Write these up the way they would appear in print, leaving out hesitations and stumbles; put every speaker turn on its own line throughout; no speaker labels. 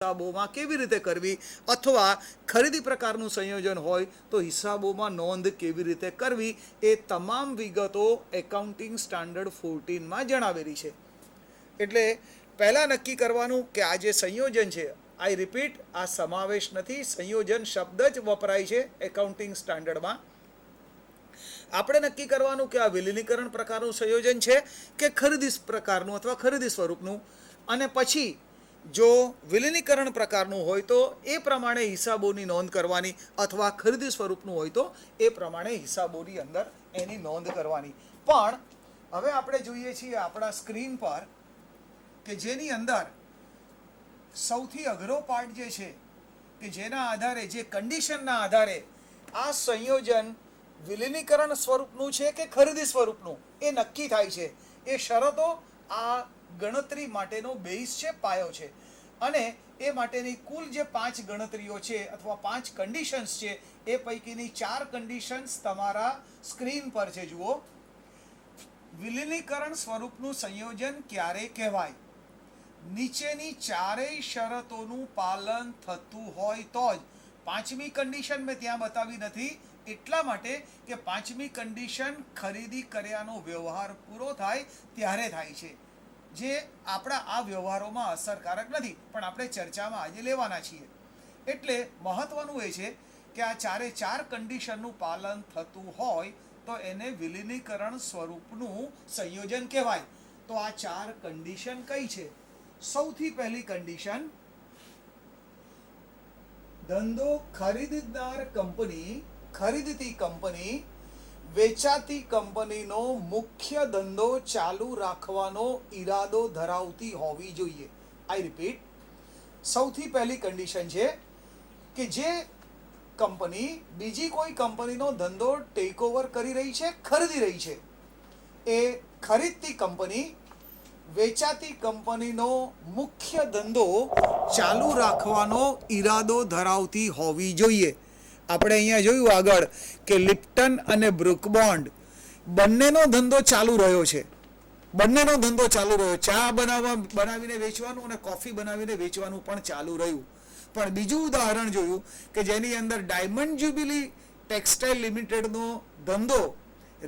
હિસાબોમાં કેવી રીતે કરવી અથવા ખરીદી પ્રકારનું સંયોજન હોય તો હિસાબોમાં નોંધ કેવી રીતે કરવી એ તમામ વિગતો એકાઉન્ટિંગ સ્ટાન્ડર્ડ 14માં જણાવેલી છે. એટલે પહેલાં નક્કી કરવાનું કે આ જે સંયોજન છે, આઈ રિપીટ, આ સમાવેશ નથી, સંયોજન શબ્દ જ વપરાય છે એકાઉન્ટિંગ સ્ટાન્ડર્ડમાં. આપણે નક્કી કરવાનું કે આ વિલીનીકરણ પ્રકારનું સંયોજન છે કે ખરીદી પ્રકારનું અથવા ખરીદી સ્વરૂપનું, અને પછી જો વિલીનીકરણ પ્રકારનું હોય તો એ પ્રમાણે હિસાબોની નોંધ કરવાની, અથવા ખરીદી સ્વરૂપનું હોય તો એ પ્રમાણે હિસાબોની અંદર એની નોંધ કરવાની. પણ હવે આપણે જોઈએ છીએ આપણા સ્ક્રીન પર કે જેની અંદર સૌથી અઘરો પાર્ટ જે છે કે જેના આધારે, જે કન્ડિશનના આધારે આ સંયોજન વિલીનીકરણ સ્વરૂપનું છે કે ખરીદી સ્વરૂપનું એ નક્કી થાય છે. એ શરતો આ ગણતરી માટેનો બેઝ છે, પાયો છે. અને એ માટેની કુલ જે 5 ગણતરીઓ છે અથવા 5 કન્ડિશન્સ છે, એ પૈકીની 4 કન્ડિશન્સ તમારા સ્ક્રીન પર છે. જુઓ, વિલીનીકરણ સ્વરૂપનું સંયોજન ક્યારે કહેવાય? નીચેની ચારેય શરતોનું પાલન થતું હોય તો જ. 5મી કન્ડિશન મેં ત્યાં બતાવી નથી એટલા માટે કે 5મી કન્ડિશન ખરીદી કર્યાનો વ્યવહાર પૂરો થાય ત્યારે થાય છે, જે આપણા આ વ્યવહારોમાં અસરકારક નથી, પણ આપણે ચર્ચામાં આજે લેવાના છીએ. એટલે મહત્વનું એ છે કે આ ચારે 4 કન્ડિશનનું પાલન થતું હોય તો એને વિલીનીકરણ સ્વરૂપનું સંયોજન કહેવાય. તો આ 4 કન્ડિશન કઈ છે? સૌથી પહેલી કન્ડિશન, ધંધો ખરીદદાર કંપની, ખરીદતી કંપની વેચાતી કંપનીનો મુખ્ય ધંધો ચાલુ રાખવાનો ઈરાદો ધરાવતી હોવી જોઈએ. આઈ રિપીટ, સૌથી પહેલી કન્ડિશન છે કે જે કંપની બીજી કોઈ કંપનીનો ધંધો ટેક ઓવર કરી રહી છે, ખરીદી રહી છે, એ ખરીદતી કંપની વેચાતી કંપનીનો મુખ્ય ધંધો ચાલુ રાખવાનો ઈરાદો ધરાવતી હોવી જોઈએ. આપણે અહીંયા જોયું આગળ કે લિપ્ટન અને બ્રુક બોન્ડ બંનેનો ધંધો ચાલુ રહ્યો છે. બંનેનો ધંધો ચાલુ રહ્યો, ચા બનાવીને વેચવાનું અને કોફી બનાવીને વેચવાનું પણ ચાલુ રહ્યું. પણ બીજું ઉદાહરણ જોયું કે જેની અંદર ડાયમંડ જ્યુબિલી ટેક્સટાઇલ લિમિટેડનો ધંધો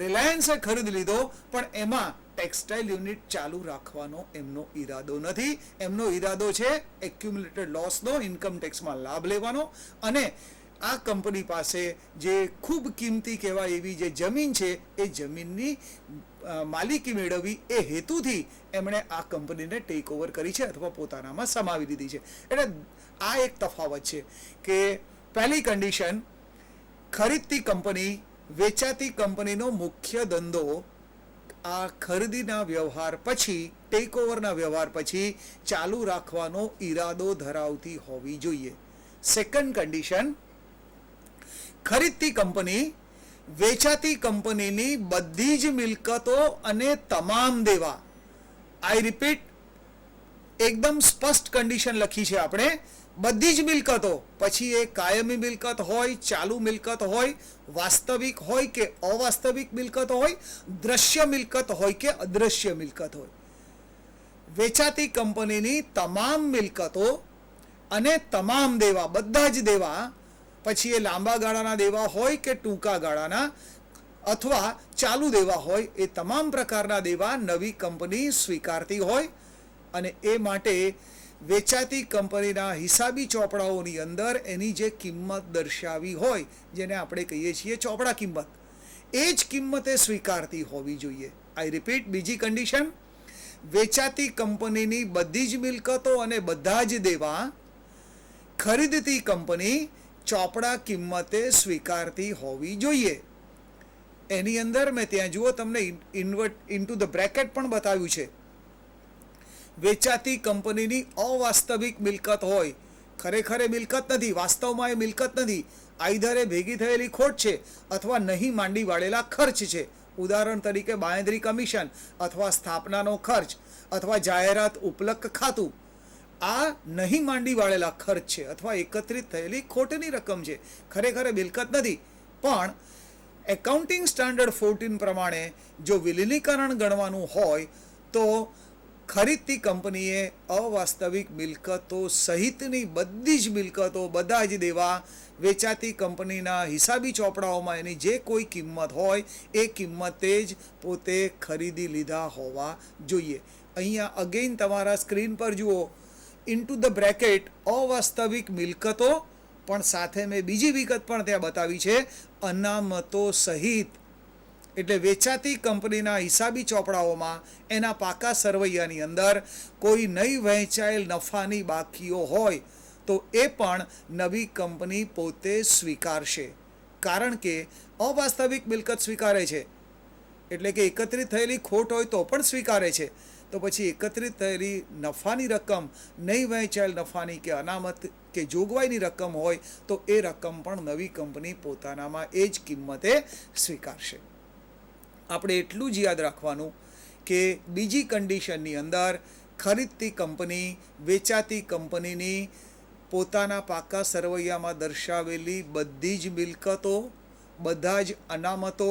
રિલાયન્સે ખરીદી લીધો, પણ એમાં ટેક્સટાઇલ યુનિટ ચાલુ રાખવાનો એમનો ઈરાદો નથી. એમનો ઈરાદો છે એક્યુમ્યુલેટેડ લોસનો, ઇન્કમ ટેક્સમાં લાભ લેવાનો, અને આ કંપની પાસે જે ખૂબ કિંમતી કહેવાય એવી જે જમીન છે એ જમીનની માલિકી મેળવવી એ હેતુથી એમણે આ કંપનીને ટેક ઓવર કરી છે અથવા પોતાનામાં સમાવી લીધી છે. એટલે આ એક તફાવત છે કે પહેલી કન્ડિશન, ખરીદતી કંપની વેચાતી કંપનીનો મુખ્ય ધંધો આ ખરીદીના વ્યવહાર પછી, ટેક ઓવરના વ્યવહાર પછી ચાલુ રાખવાનો ઈરાદો ધરાવતી હોવી જોઈએ. સેકન્ડ કન્ડિશન, ખરીદતી કંપની વેચાતી કંપનીની બધી જ મિલકતો અને તમામ દેવા, આઈ રિપીટ, એકદમ સ્પષ્ટ કન્ડિશન લખી છે આપણે, બધી જ મિલકતો, પછી એ કાયમી મિલકત હોય, ચાલુ મિલકત હોય, વાસ્તવિક હોય કે અવાસ્તવિક મિલકત હોય, દ્રશ્ય મિલકત હોય કે અદ્રશ્ય મિલકત હોય, વેચાતી કંપનીની તમામ મિલકતો અને તમામ દેવા, બધા જ દેવા, પછી એ લાંબા ગાળાના દેવા હોય કે ટૂંકા ગાળાના અથવા ચાલુ દેવા હોય, એ તમામ પ્રકારના દેવા નવી કંપની સ્વીકારતી હોય, અને એ માટે વેચાતી કંપનીના હિસાબી ચોપડાઓની અંદર એની જે કિંમત દર્શાવી હોય, જેને આપણે કહીએ છીએ ચોપડા કિંમત, એ જ કિંમતે સ્વીકારતી હોવી જોઈએ. આઈ રિપીટ, બીજી કન્ડિશન, વેચાતી કંપનીની બધી જ મિલકતો અને બધા જ દેવા ખરીદતી કંપની ચોપડા કિંમતે સ્વીકારતી હોવી જોઈએ. એની અંદર મેં ત્યાં જુઓ તમને ઇન્ટુ ધ બ્રેકેટ પણ બતાવ્યું છે. વેચાતી કંપનીની અવાસ્તવિક મિલકત હોય, ખરેખર એ મિલકત નથી, વાસ્તવમાં એ મિલકત નથી, આઈધર એ ભેગી થયેલી ખોટ છે અથવા નહીં માંડી વાળેલા ખર્ચ છે. ઉદાહરણ તરીકે બાંહેધરી કમિશન અથવા સ્થાપનાનો ખર્ચ અથવા જાહેરાત ઉપલક ખાતું, આ નહીં માંડી વાળેલા ખર્ચ છે અથવા એકત્રિત થયેલી ખોટની રકમ છે, ખરેખર મિલકત નથી. પણ એકાઉન્ટિંગ સ્ટાન્ડર્ડ 14 પ્રમાણે જો વિલીનીકરણ ગણવાનું હોય તો ખરીદતી કંપનીએ અવાસ્તવિક મિલકતો સહિતની બધી જ મિલકતો, બધા જ દેવા વેચાતી કંપનીના હિસાબી ચોપડાઓમાં એની જે કોઈ કિંમત હોય એ કિંમતે જ પોતે ખરીદી લીધા હોવા જોઈએ. અહીંયા અગેઇન તમારા સ્ક્રીન પર જુઓ, ઇન્ટુ ધ બ્રેકેટ અવાસ્તવિક મિલકતો, પણ સાથે મેં બીજી વિગત પણ ત્યાં બતાવી છે, અનામતો સહિત. એટલે વેચાતી કંપનીના હિસાબી ચોપડાઓમાં એના પાકા સરવૈયાની અંદર કોઈ નહીં વહેંચાયેલ નફાની બાકીઓ હોય તો એ પણ નવી કંપની પોતે સ્વીકારશે. કારણ કે અવાસ્તવિક મિલકત સ્વીકારે છે, એટલે કે એકત્રિત થયેલી ખોટ હોય તો પણ સ્વીકારે છે. તો પછી એકત્રિત થયેલી નફાની રકમ, નહીં વહેંચાયેલ નફાની કે અનામત કે જોગવાઈની રકમ હોય તો એ રકમ પણ નવી કંપની પોતાનામાં એ જ કિંમતે સ્વીકારશે. આપણે એટલું જ યાદ રાખવાનું કે બીજી કન્ડિશનની અંદર ખરીદતી કંપની વેચાતી કંપનીની પોતાના પાકા સરવૈયામાં દર્શાવેલી બધી જ મિલકતો, બધા જ અનામતો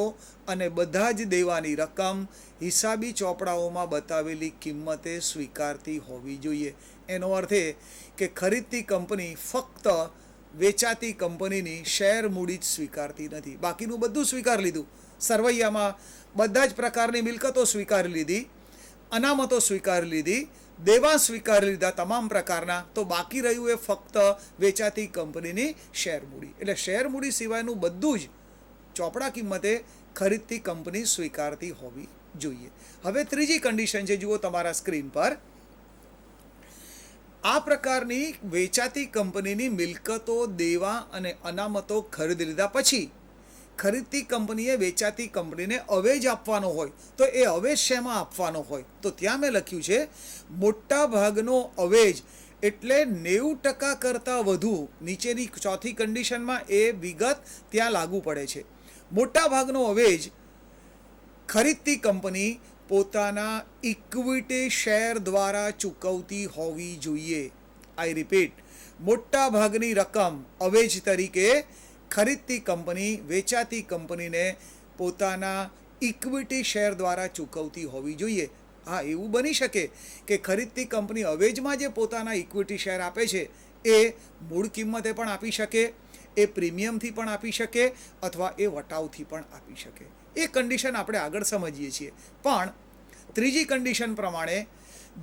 અને બધા જ દેવાની રકમ હિસાબી ચોપડાઓમાં બતાવેલી કિંમતે સ્વીકારતી હોવી જોઈએ. એનો અર્થ એ કે ખરીદતી કંપની ફક્ત વેચાતી કંપનીની શેર મૂડી જ સ્વીકારતી નથી, બાકીનું બધું સ્વીકારી લીધું. સરવૈયામાં બધા જ પ્રકારની મિલકતો સ્વીકારી લીધી, અનામતો સ્વીકારી લીધી, દેવા સ્વીકારી લીધા તમામ પ્રકારના, તો બાકી રહ્યું એ ફક્ત વેચાતી કંપનીની શેર મૂડી. એટલે શેર મૂડી સિવાયનું બધું જ ચોપડા કિંમતે ખરીદતી કંપની સ્વીકારતી હોવી જોઈએ. હવે ત્રીજી કન્ડિશન છે, જુઓ તમારા સ્ક્રીન પર. આ પ્રકારની વેચાતી કંપનીની મિલકતો, દેવા અને અનામતો ખરીદી લીધા પછી ખરીદતી કંપનીએ વેચાતી કંપનીને અવેજ આપવાનો હોય તો એ અવેજ શેમાં આપવાનો હોય? તો ત્યાં મેં લખ્યું છે મોટા ભાગનો અવેજ, એટલે 90% કરતાં વધુ. નીચેની ચોથી કન્ડિશનમાં એ વિગત ત્યાં લાગુ પડે છે. મોટા ભાગનો અવેજ ખરીદતી કંપની પોતાના ઇક્વિટી શેર દ્વારા ચૂકવતી હોવી જોઈએ. આઈ રિપીટ, મોટા ભાગની રકમ અવેજ તરીકે ખરીદતી કંપની વેચાતી કંપનીને પોતાના ઇક્વિટી શેર દ્વારા ચૂકવતી હોવી જોઈએ. હા, એવું બની શકે કે ખરીદતી કંપની અવેજમાં જે પોતાના ઇક્વિટી શેર આપે છે એ મૂળ કિંમતે પણ આપી શકે, એ પ્રીમિયમથી પણ આપી શકે, અથવા એ વટાવથી પણ આપી શકે. એ કન્ડિશન આપણે આગળ સમજીએ છીએ. પણ ત્રીજી કન્ડિશન પ્રમાણે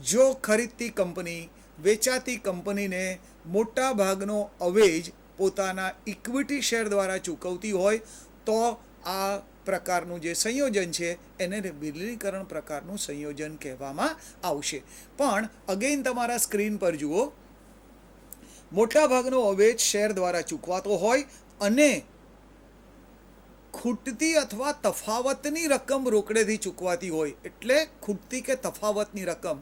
જો ખરીદતી કંપની વેચાતી કંપનીને મોટા ભાગનો અવેજ પોતાના ઇક્વિટી શેર દ્વારા ચૂકવતી હોય તો આ પ્રકારનું જે સંયોજન છે એને વિલીનીકરણ પ્રકારનું સંયોજન કહેવામાં આવશે. પણ અગેઇન તમારા સ્ક્રીન પર જુઓ, મોટા ભાગનો અવેજ શેર દ્વારા ચૂકવાતો હોય અને ખૂટતી અથવા તફાવતની રકમ રોકડેથી ચૂકવાતી હોય. એટલે ખૂટતી કે તફાવતની રકમ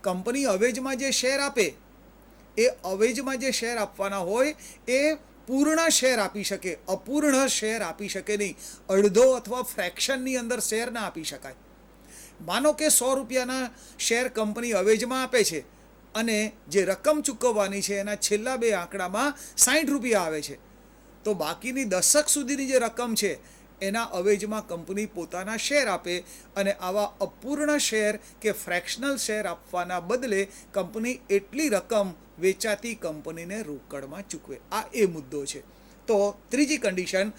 કંપની અવેજમાં જે શેર આપે, એ અવેજમાં જે શેર આપવાના હોય એ પૂર્ણ શેર આપી શકે, અપૂર્ણ શેર આપી શકે નહીં. અડધો અથવા ફ્રેક્શનની અંદર શેર ના આપી શકાય. માનો કે 100 રૂપિયાના શેર કંપની અવેજમાં આપે છે અને જે રકમ ચૂકવવાની છે એના છેલ્લા 2 આંકડામાં 60 રૂપિયા આવે છે, તો બાકીની દશક સુધીની જે રકમ છે એના અવેજમાં કંપની પોતાના શેર આપે, અને આવા અપૂર્ણ શેર કે ફ્રેક્શનલ શેર આપવાના બદલે કંપની એટલી રકમ વેચાતી કંપનીને રોકડમાં ચૂકવે. આ એ મુદ્દો છે. તો ત્રીજી કન્ડિશન,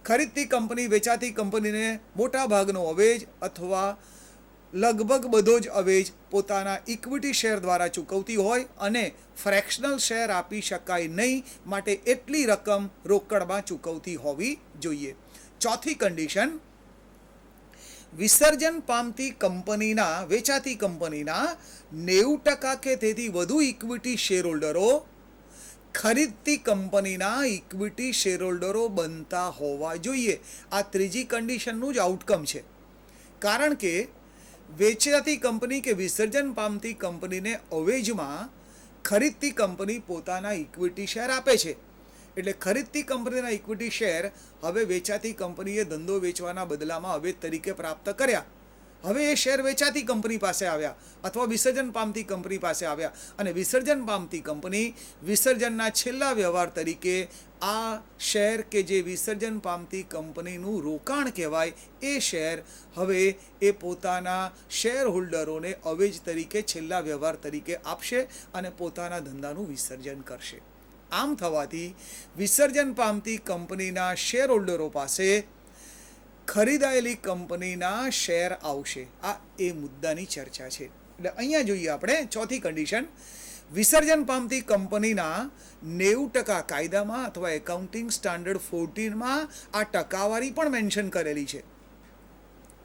ખરીદતી કંપની વેચાતી કંપનીને મોટા ભાગનો અવેજ અથવા લગભગ બધો જ અવેજ પોતાના ઇક્વિટી શેર દ્વારા ચૂકવતી હોય અને ફ્રેક્શનલ શેર આપી શકાય નહીં, માટે એટલી રકમ રોકડમાં ચૂકવતી હોવી જોઈએ. ચોથી કન્ડિશન, વિસર્જન પામતી કંપનીના વેચાતી કંપનીના 90% કે તેથી વધુ ઇક્વિટી શેરહોલ્ડરો ખરીદતી કંપનીના ઇક્વિટી શેરહોલ્ડરો બનતા હોવા જોઈએ. આ ત્રીજી કન્ડિશનનું જ આઉટકમ છે. કારણ કે વેચાતી કંપની કે વિસર્જન પામતી કંપનીને અવેજમાં ખરીદતી કંપની પોતાના ઇક્વિટી શેર આપે છે. એટલે ખરીદતી કંપનીના ઇક્વિટી શેર હવે વેચાતી કંપનીએ ધંધો વેચવાના બદલામાં અવેજ તરીકે પ્રાપ્ત કર્યા, હવે એ શેર વેચાતી કંપની પાસે આવ્યા અથવા વિસર્જન પામતી કંપની પાસે આવ્યા અને વિસર્જન પામતી કંપની વિસર્જનના છેલ્લા વ્યવહાર તરીકે આ શેર કે જે વિસર્જન પામતી કંપનીનું રોકાણ કહેવાય એ શેર હવે એ પોતાના શેર હોલ્ડરોને અવેજ તરીકે છેલ્લા વ્યવહાર તરીકે આપશે અને પોતાના ધંધાનું વિસર્જન કરશે. આમ થવાથી વિસર્જન પામતી કંપનીના શેર હોલ્ડરો પાસે ખરીદાયેલી કંપનીના શેર આવશે. આ એ મુદ્દાની ચર્ચા છે. એટલે અહીંયા જોઈએ આપણે ચોથી કન્ડિશન, વિસર્જન પામતી કંપનીના 90% કાયદામાં અથવા એકાઉન્ટિંગ સ્ટાન્ડર્ડ 14માં આ ટકાવારી પણ મેન્શન કરેલી છે.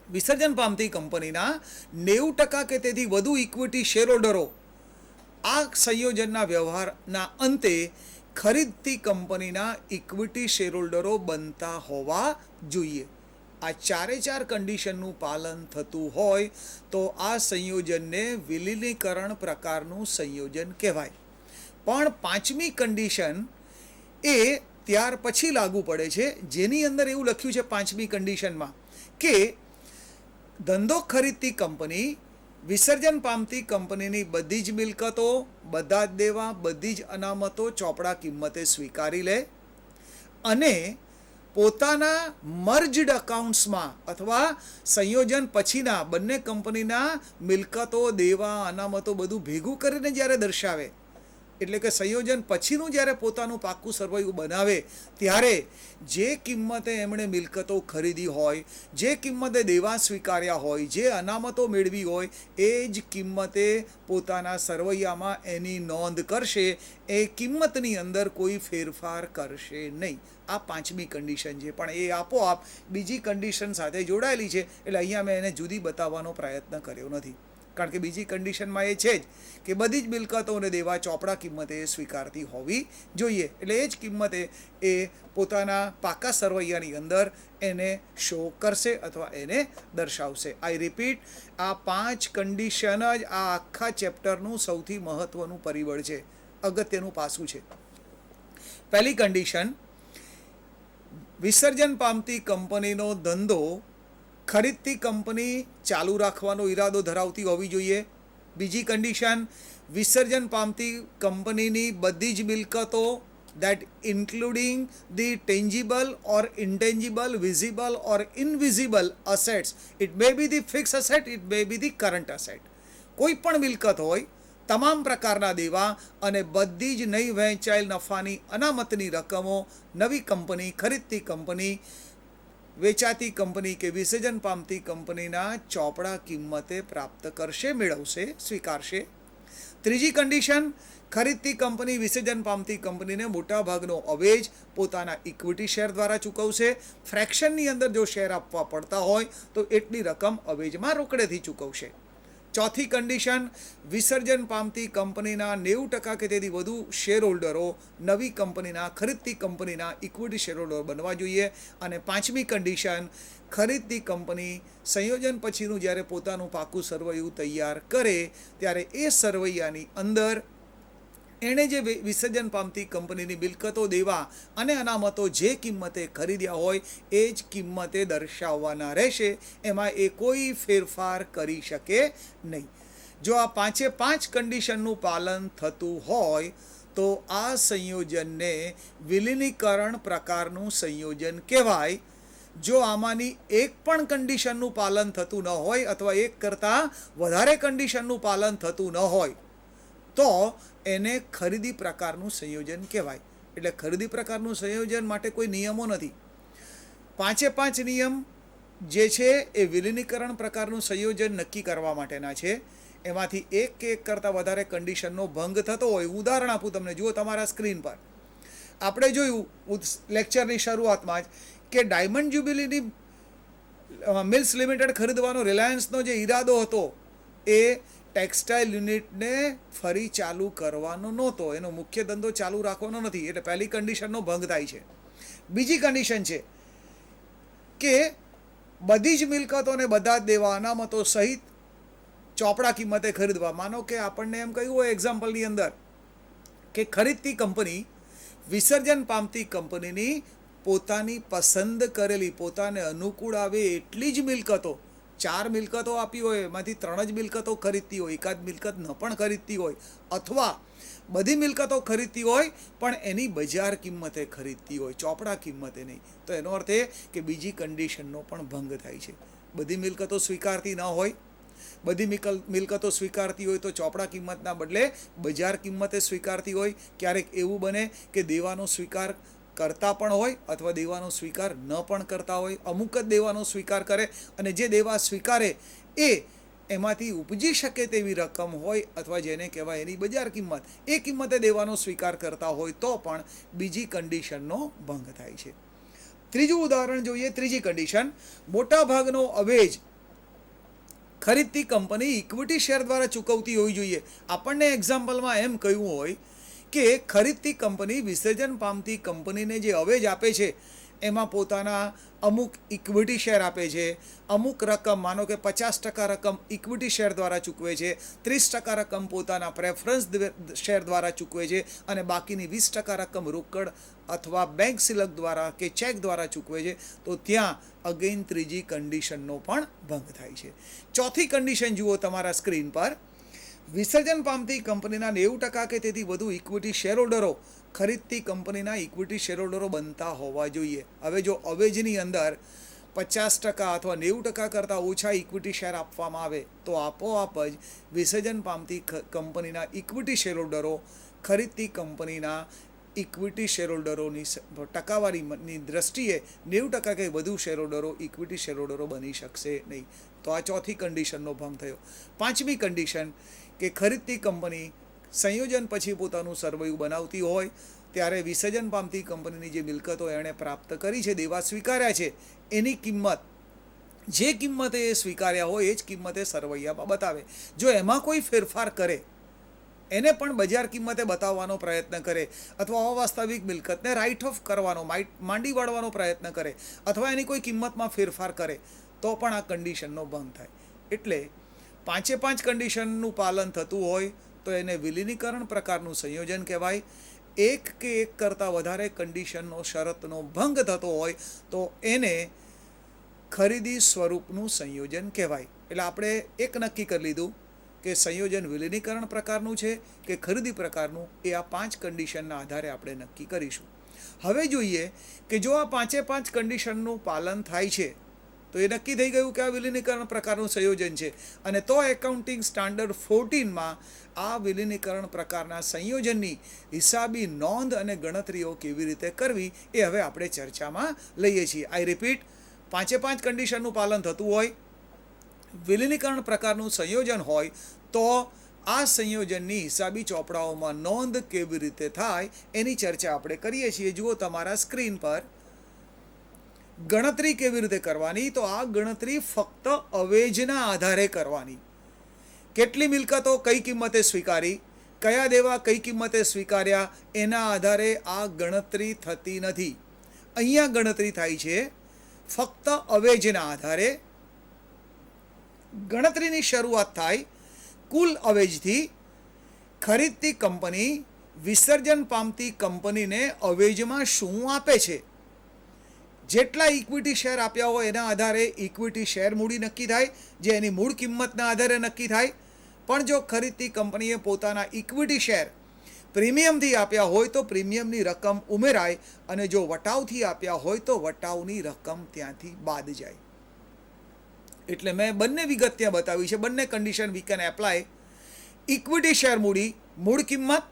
વિસર્જન પામતી કંપનીના 90% કે તેથી વધુ ઇક્વિટી શેરહોલ્ડરો આ સંયોજનના વ્યવહારના અંતે ખરીદતી કંપનીના ઇક્વિટી શેરહોલ્ડરો બનતા હોવા જોઈએ. આ ચારે ચાર કન્ડિશનનું પાલન થતું હોય તો આ સંયોજનને વિલીનીકરણ પ્રકારનું સંયોજન કહેવાય. પણ પાંચમી કન્ડિશન એ ત્યાર પછી લાગુ પડે છે, જેની અંદર એવું લખ્યું છે પાંચમી કન્ડિશનમાં કે ધંધો ખરીદતી કંપની વિસર્જન પામતી કંપનીની બધી જ મિલકતો, બધા જ દેવા, બધી જ અનામતો ચોપડા કિંમતે સ્વીકારી લે અને પોતાના મર્જડ અકાઉન્ટ્સમાં અથવા સંયોજન પછીના બંને કંપનીના મિલકતો, દેવા, અનામતો બધું ભેગું કરીને જ્યારે દર્શાવે, એટલે કે સંયોજન પછીનું જ્યારે પોતાનું પાક્કું સરવૈયું બનાવે ત્યારે જે કિંમતે એમણે મિલકતો ખરીદી હોય, જે કિંમતે દેવા સ્વીકાર્યા હોય, જે અનામતો મેળવી હોય એ જ કિંમતે પોતાના સરવૈયામાં એની નોંધ કરશે. એ કિંમતની અંદર કોઈ ફેરફાર કરશે નહીં. આ પાંચમી કન્ડિશન છે, પણ એ આપોઆપ બીજી કન્ડિશન સાથે જોડાયેલી છે, એટલે અહીંયા મેં એને જુદી બતાવવાનો પ્રયત્ન કર્યો નથી. કારણ કે બીજી કન્ડિશનમાં એ છે જ કે બધી જ મિલકતોને દેવા ચોપડા કિંમતે સ્વીકારતી હોવી જોઈએ. એટલે એ જ કિંમતે એ પોતાના પાકા સરવૈયાની અંદર એને શો કરશે અથવા એને દર્શાવશે. આઈ રિપીટ, આ 5 કન્ડિશન જ આ આખા ચેપ્ટરનું સૌથી મહત્ત્વનું પરિબળ છે, અગત્યનું પાસું છે. પહેલી કન્ડિશન, વિસર્જન પામતી કંપનીનો ધંધો ખરીદતી કંપની ચાલુ રાખવાનો ઈરાદો ધરાવતી હોવી જોઈએ. બીજી કન્ડિશન, વિસર્જન પામતી કંપનીની બધી જ મિલકતો, that including the tangible or intangible, visible or invisible assets, it may be the fixed asset, it may be the current asset, કોઈ પણ મિલકત હોય, તમામ પ્રકારના દેવા અને બધી જ નહીં વહેંચાયેલ નફાની અનામતની રકમો નવી કંપની, ખરીદતી કંપની, વેચાતી કંપની કે વિસર્જન પામતી કંપનીના ચોપડા કિંમતે પ્રાપ્ત કરશે, મેળવશે, સ્વીકારશે. ત્રીજી કન્ડિશન, ખરીદતી કંપની વિસર્જન પામતી કંપનીને મોટાભાગનો અવેજ પોતાના ઇક્વિટી શેર દ્વારા ચૂકવશે. ફ્રેક્શનની અંદર જો શેર આપવા પડતા હોય તો એટલી રકમ અવેજમાં રોકડેથી ચૂકવશે. ચોથી કન્ડિશન, વિસર્જન પામતી કંપનીના 90% કે તેથી વધુ શેર હોલ્ડરો નવી કંપનીના, ખરીદતી કંપનીના ઇક્વિટી શેર હોલ્ડર બનવા જોઈએ. અને પાંચમી કન્ડિશન, ખરીદતી કંપની સંયોજન પછીનું જ્યારે પોતાનું પાકું સરવૈયું તૈયાર કરે ત્યારે એ સરવૈયાની અંદર એણે જે વિસર્જન પામતી કંપનીની મિલકતો, દેવા અને અનામતો જે કિંમતે ખરીદ્યા હોય એ જ કિંમતે દર્શાવવાના રહેશે. એમાં એ કોઈ ફેરફાર કરી શકે નહીં. જો આ 5 કન્ડિશનનું પાલન થતું હોય તો આ સંયોજનને વિલીનીકરણ પ્રકારનું સંયોજન કહેવાય. જો આમાંની એક પણ કન્ડિશનનું પાલન થતું ન હોય અથવા એક કરતાં વધારે કન્ડિશનનું પાલન થતું ન હોય તો એને ખરીદી પ્રકારનું સંયોજન કહેવાય. એટલે ખરીદી પ્રકારનું સંયોજન માટે કોઈ નિયમો નથી. 5 નિયમ જે છે એ વિલીનીકરણ પ્રકારનું સંયોજન નક્કી કરવા માટેના છે. એમાંથી એક કે એક કરતાં વધારે કન્ડિશનનો ભંગ થતો હોય. ઉદાહરણ આપું તમને, જુઓ તમારા સ્ક્રીન પર. આપણે જોયું લેક્ચરની શરૂઆતમાં જ કે ડાયમંડ જ્યુબિલીની મિલ્સ લિમિટેડ ખરીદવાનો રિલાયન્સનો જે ઈરાદો હતો એ ટેક્સટાઇલ યુનિટને ફરી ચાલુ કરવાનો નહોતો, એનો મુખ્ય ધંધો ચાલુ રાખવાનો નથી. એટલે પહેલી કન્ડિશનનો ભંગ થાય છે. બીજી કન્ડિશન છે કે બધી જ મિલકતોને બધા જ દેવા અનામતો સહિત ચોપડા કિંમતે ખરીદવા. માનો કે આપણને એમ કહ્યું હોય એક્ઝામ્પલની અંદર કે ખરીદતી કંપની વિસર્જન પામતી કંપનીની પોતાની પસંદ કરેલી, પોતાને અનુકૂળ આવે એટલી જ મિલકતો 4 મિલકતો આપી હોય એમાંથી 3 જ મિલકતો ખરીદતી હોય, એકાદ મિલકત ન પણ ખરીદતી હોય, અથવા બધી મિલકતો ખરીદતી હોય પણ એની બજાર કિંમતે ખરીદતી હોય, ચોપડા કિંમતે નહીં, તો એનો અર્થ એ કે બીજી કન્ડિશનનો પણ ભંગ થાય છે. બધી મિલકતો સ્વીકારતી ન હોય, બધી મિલકતો સ્વીકારતી હોય તો ચોપડા કિંમતના બદલે બજાર કિંમતે સ્વીકારતી હોય. ક્યારેક એવું બને કે દેવાનો સ્વીકાર કરતા પણ હોય અથવા દેવાનો સ્વીકાર ન પણ કરતા હોય. અમુક જ દેવાનો સ્વીકાર કરે અને જે દેવા સ્વીકારે એ એમાંથી ઉપજી શકે તેવી રકમ હોય અથવા જેને કહેવાય એની બજાર કિંમત, એ કિંમતે દેવાનો સ્વીકાર કરતા હોય તો પણ બીજી કન્ડિશનનો ભંગ થાય છે. ત્રીજું ઉદાહરણ જોઈએ. ત્રીજી કન્ડિશન, મોટાભાગનો અવેજ ખરીદતી કંપની ઇક્વિટી શેર દ્વારા ચૂકવતી હોવી જોઈએ. આપણને એક્ઝામ્પલમાં એમ કહ્યું હોય કે ખરીદતી કંપની વિસર્જન પામતી કંપનીને જે અવેજ આપે છે એમાં પોતાના અમુક ઇક્વિટી શેર આપે છે, અમુક રકમ માનો કે 50% રકમ ઇક્વિટી શેર દ્વારા ચૂકવે છે, 30% રકમ પોતાના પ્રેફરન્સ શેર દ્વારા ચૂકવે છે અને બાકીની 20% રકમ રોકડ અથવા બેંક સિલક દ્વારા કે ચેક દ્વારા ચૂકવે છે. તો ત્યાં અગેન ત્રીજી કન્ડિશનનો પણ ભંગ થાય છે. ચોથી કન્ડિશન જુઓ તમારા સ્ક્રીન પર. વિસર્જન પામતી કંપનીના 90% કે તેથી વધુ ઇક્વિટી શેરહોલ્ડરો ખરીદતી કંપનીના ઇક્વિટી શેરહોલ્ડરો બનતા હોવા જોઈએ. હવે જો અવેજની અંદર 50% અથવા 90% કરતાં ઓછા ઇક્વિટી શેર આપવામાં આવે તો આપોઆપ જ વિસર્જન પામતી કંપનીના ઇક્વિટી શેરહોલ્ડરો ખરીદતી કંપનીના ઇક્વિટી શેરહોલ્ડરોની ટકાવારીની દ્રષ્ટિએ 90% કે વધુ શેરહોલ્ડરો ઇક્વિટી શેરહોલ્ડરો બની શકશે નહીં. તો આ ચોથી કન્ડિશનનો ભંગ થયો. પાંચમી કન્ડિશન કે ખરીદતી કંપની સંયોજન પછી પોતાનું સરવૈયું બનાવતી હોય ત્યારે વિસર્જન પામતી કંપનીની જે મિલકતો એણે પ્રાપ્ત કરી છે, દેવા સ્વીકાર્યા છે, એની કિંમત જે કિંમતે એ સ્વીકાર્યા હોય એ જ કિંમતે સરવૈયામાં બતાવે. જો એમાં કોઈ ફેરફાર કરે, એને પણ બજાર કિંમતે બતાવવાનો પ્રયત્ન કરે અથવા અવાસ્તવિક મિલકતને રાઇટ ઓફ કરવાનો, માંડી વાળવાનો પ્રયત્ન કરે અથવા એની કોઈ કિંમતમાં ફેરફાર કરે તો પણ આ કન્ડિશનનો ભંગ થાય. એટલે 5 કન્ડિશનનું પાલન થતું હોય તો એને વિલીનીકરણ પ્રકારનું સંયોજન કહેવાય. એક કે એક કરતાં વધારે કન્ડિશનનો શરતનો ભંગ થતો હોય તો એને ખરીદી સ્વરૂપનું સંયોજન કહેવાય. એટલે આપણે એક નક્કી કરી લીધું કે સંયોજન વિલીનીકરણ પ્રકારનું છે કે ખરીદી પ્રકારનું, એ આ 5 કન્ડિશનના આધારે આપણે નક્કી કરીશું. હવે જોઈએ કે જો આ 5 કન્ડિશનનું પાલન થાય છે તો એ નક્કી થઈ ગયું કે આ વિલીનીકરણ પ્રકારનું સંયોજન છે અને તો એકાઉન્ટિંગ સ્ટાન્ડર્ડ 14માં આ વિલીનીકરણ પ્રકારના સંયોજનની હિસાબી નોંધ અને ગણતરીઓ કેવી રીતે કરવી એ હવે આપણે ચર્ચામાં લઈએ છીએ. આઈ રિપીટ, 5 કન્ડિશનનું પાલન થતું હોય, વિલીનીકરણ પ્રકારનું સંયોજન હોય તો આ સંયોજનની હિસાબી ચોપડાઓમાં નોંધ કેવી રીતે થાય એની ચર્ચા આપણે કરીએ છીએ. જુઓ તમારા સ્ક્રીન પર. ગણતરી કેવી રીતે કરવાની? તો આ ગણતરી ફક્ત અવેજના આધારે કરવાની. કેટલી મિલકતો કઈ કિંમતે સ્વીકારી, કયા દેવા કઈ કિંમતે સ્વીકાર્યા, એના આધારે આ ગણતરી થતી નથી. અહીંયા ગણતરી થાય છે ફક્ત અવેજના આધારે. ગણતરીની શરૂઆત થાય કુલ અવેજથી. ખરીદતી કંપની વિસર્જન પામતી કંપનીને અવેજમાં શું આપે છે, જેટલા ઇક્વિટી શેર આપ્યા હોય એના આધારે ઇક્વિટી શેર મૂડી નક્કી થાય, જે એની મૂળ કિંમતના આધારે નક્કી થાય. પણ જો ખરીદતી કંપનીએ પોતાના ઇક્વિટી શેર પ્રીમિયમથી આપ્યા હોય તો પ્રીમિયમની રકમ ઉમેરાય અને જો વટાવથી આપ્યા હોય તો વટાવની રકમ ત્યાંથી બાદ જાય. એટલે મેં બંને વિગત ત્યાં બતાવી છે. બંને condition we can apply. Equity share મૂડી, મૂળ કિંમત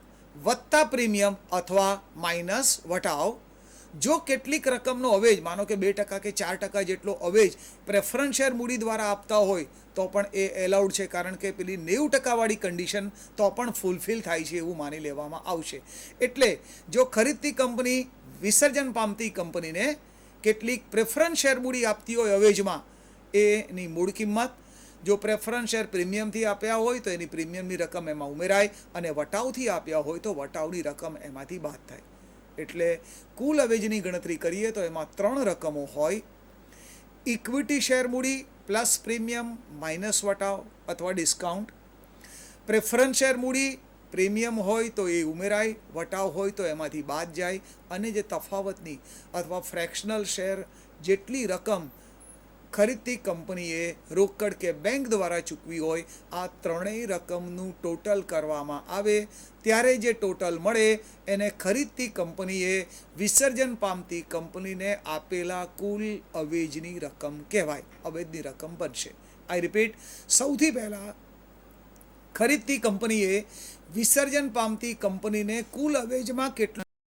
વત્તા પ્રીમિયમ અથવા માઇનસ વટાવ. જો કેટલીક રકમનો અવેજ, માનો કે 2% કે 4% જેટલો અવેજ પ્રેફરન્સ શેર મૂડી દ્વારા આપતા હોય તો પણ એ એલાઉડ છે, કારણ કે પેલી 90% વાળી કન્ડિશન તો પણ ફૂલફિલ થાય છે એવું માની લેવામાં આવશે. એટલે જો ખરીદતી કંપની વિસર્જન પામતી કંપનીને કેટલીક પ્રેફરન્સ શેર મૂડી આપતી હોય અવેજમાં, એની મૂળ કિંમત, જો પ્રેફરન્સ શેર પ્રીમિયમથી આપ્યા હોય તો એની પ્રીમિયમની રકમ એમાં ઉમેરાય અને વટાવથી આપ્યા હોય તો વટાવની રકમ એમાંથી બાદ થાય. એટલે કુલ અવેજની ગણતરી કરીએ તો એમાં 3 રકમો હોય. ઇક્વિટી શેર મૂડી પ્લસ પ્રીમિયમ માઇનસ વટાવ અથવા ડિસ્કાઉન્ટ. પ્રેફરન્સ શેર મૂડી પ્રીમિયમ હોય તો એ ઉમેરાય, વટાવ હોય તો એમાંથી બાદ જાય અને જે તફાવતની અથવા ફ્રેક્શનલ શેર જેટલી રકમ ખરીદતી કંપનીએ રોકડ કે બેંક દ્વારા ચૂકવી હોય, આ ત્રણેય રકમનું ટોટલ કરવામાં આવે ત્યારે જે ટોટલ મળે એને ખરીદતી કંપનીએ વિસર્જન પામતી કંપનીને આપેલા કુલ અવેજની રકમ કહેવાય, અવેજની રકમ બનશે. આઈ રિપીટ, સૌથી પહેલાં ખરીદતી કંપનીએ વિસર્જન પામતી કંપનીને કુલ અવેજમાં કેટલું